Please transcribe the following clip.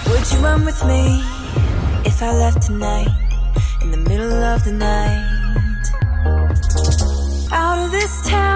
Would you run with me if I left tonight in the middle of the night? Out of this town